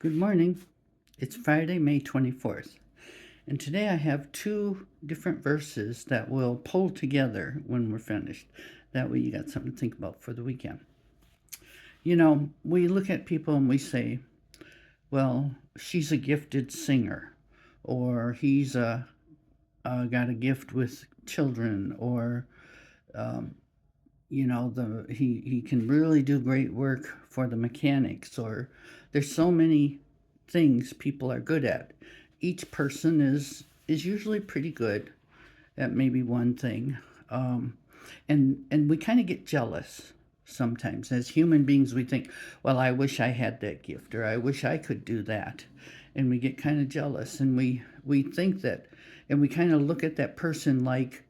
Good morning. It's Friday, May 24th. And today I have two different verses that we'll pull together when we're finished. That way you got something to think about for the weekend. You know, we look at people and we say, well, she's a gifted singer, or he's got a gift with children, or he can really do great work for the mechanics, or there's so many things people are good at. Each person is usually pretty good at maybe one thing, and we kind of get jealous sometimes. As human beings, we think, well, I wish I had that gift, or I wish I could do that, and we get kind of jealous, and we think that, and we kind of look at that person like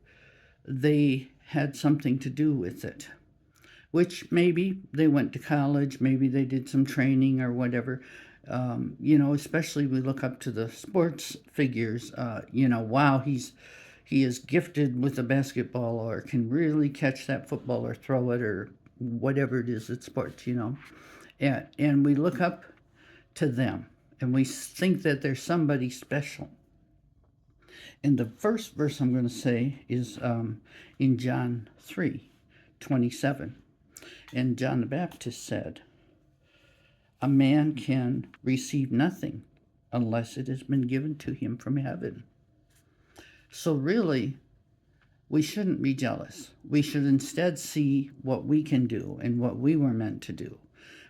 they had something to do with it, which maybe they went to college, maybe they did some training or whatever. Especially we look up to the sports figures. Wow, he is gifted with a basketball, or can really catch that football or throw it, or whatever it is at sports. And we look up to them and we think that there's somebody special. And the first verse I'm going to say is in John 3:27. And John the Baptist said, a man can receive nothing unless it has been given to him from heaven. So really, we shouldn't be jealous. We should instead see what we can do and what we were meant to do,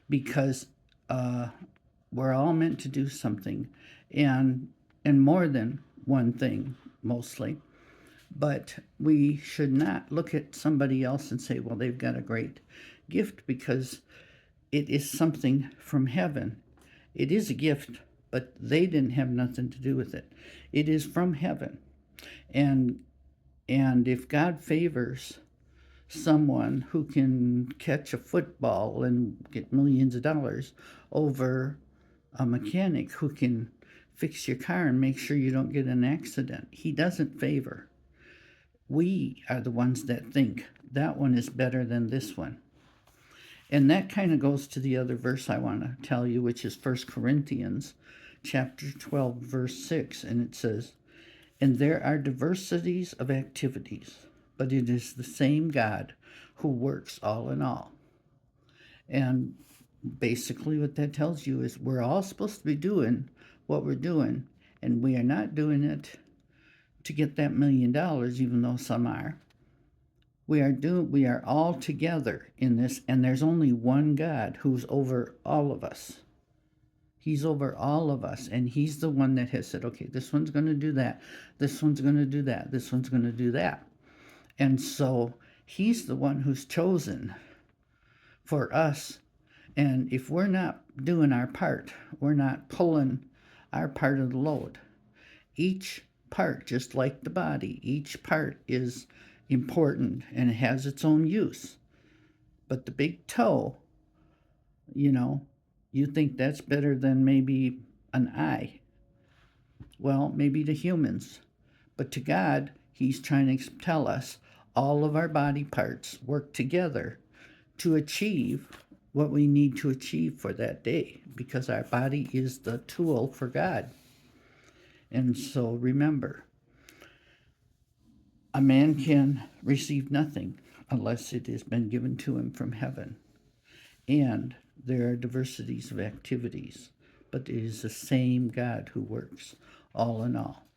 because we're all meant to do something, and more than one thing, mostly. But we should not look at somebody else and say, well, they've got a great gift, because it is something from heaven. It is a gift, but they didn't have nothing to do with it. It is from heaven. And if God favors someone who can catch a football and get millions of dollars over a mechanic who can fix your car and make sure you don't get an accident, he doesn't favor. We are the ones that think that one is better than this one. And that kind of goes to the other verse I want to tell you, which is 1 Corinthians chapter 12, verse 6. And it says, and there are diversities of activities, but it is the same God who works all in all. And basically what that tells you is we're all supposed to be doing what we're doing, and we are not doing it to get that $1 million, even though some are. We are all together in this, and there's only one God who's over all of us. He's over all of us, and he's the one that has said, okay, this one's going to do that, this one's going to do that, this one's going to do that. And so he's the one who's chosen for us. And if we're not doing our part, we're not pulling our part of the load. Each part, just like the body, each part is important and it has its own use. But the big toe, you think that's better than maybe an eye. Well, maybe to humans. But to God, he's trying to tell us all of our body parts work together to achieve what we need to achieve for that day, because our body is the tool for God. And so remember, a man can receive nothing unless it has been given to him from heaven. And there are diversities of activities, but it is the same God who works all in all.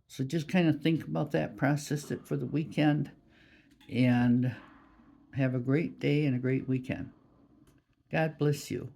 So just kind of think about that, process it for the weekend, and have a great day and a great weekend. God bless you.